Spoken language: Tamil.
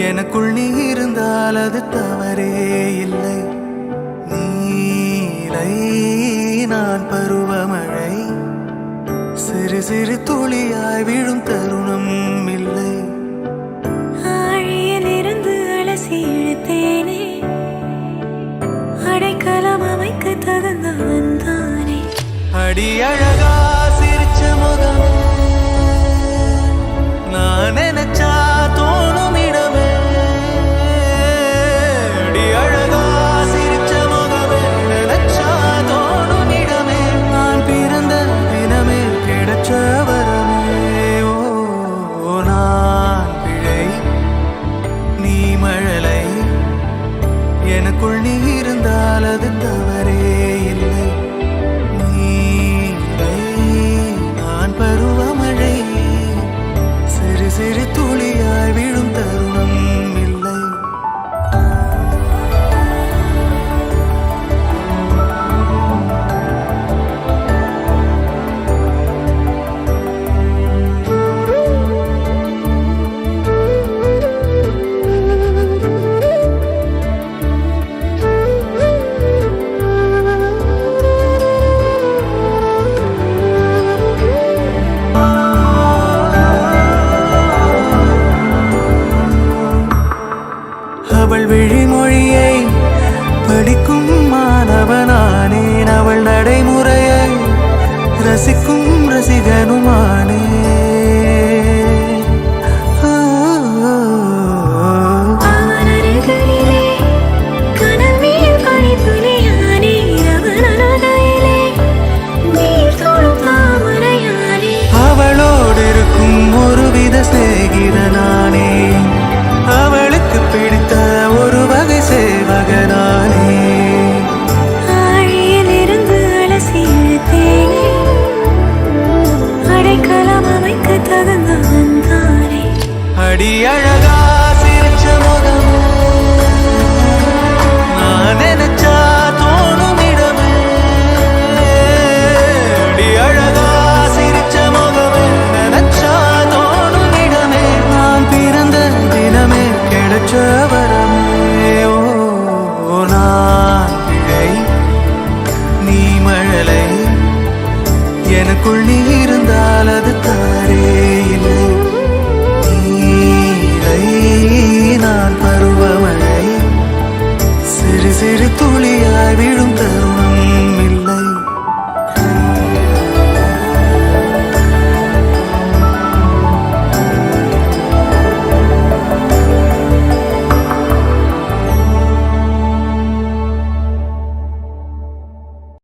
எனக்குள் நீ இருந்தால் அது தவறே இல்லை. நீலை நான் பருவமழை, சிறு சிறு துளியாய் விழும் தருணம் இல்லை. ஆழியில் இருந்து அலசி இழுத்தேனே, அடைக்கலம் அமைக்க தகுந்தவன் தானே. அடி அழகா சிரிச்ச முகம், நான் நினைச்சா தோணும் இடமே. அடி அழகா சிரிச்ச முகமே, நினைச்சா தோணும் இடமே. நான் பிறந்த தினமே கிடைச்ச வரமே. ஓ நான் பிழை, நீ மழலை, எனக்குள் நீ இருந்தால் அது தவறே இல்லை. நான் பருவமழை, சிறு சிறு துளியாய் விழும் தருணம் இல்லை. அவள் விழிமொழியை படிக்கும் மாணவனானேன், அவள் நடைமுறையை ரசிக்கும் ரசிகனுமானே. அவளோடு இருக்கும் ஒருவித சிநேகிதனானே, அவளுக்கு பிடித்த ஒரு வகை சேவகனானே. ஆழியில் இருந்து அலசி இழுத்தேனே, அடைக்கலம் அமைக்க தகுந்தவன் தானே. அடி அழகா சிரிச்ச முகம், நான் நினைச்சா தோணும் இடமே. அடி அழகா சிரிச்ச முகமே, நினைச்சா தோணும் இடமே. நான் பிறந்த தினமே கிடைச்ச வரமே. ஓ நான் பிழை, நீ மழலை, எனக்குள் நீ இருந்தால் அது தவறே இல்லை. நீலை நான் பருவமழை, சிறு சிறு துளியாய் விழும்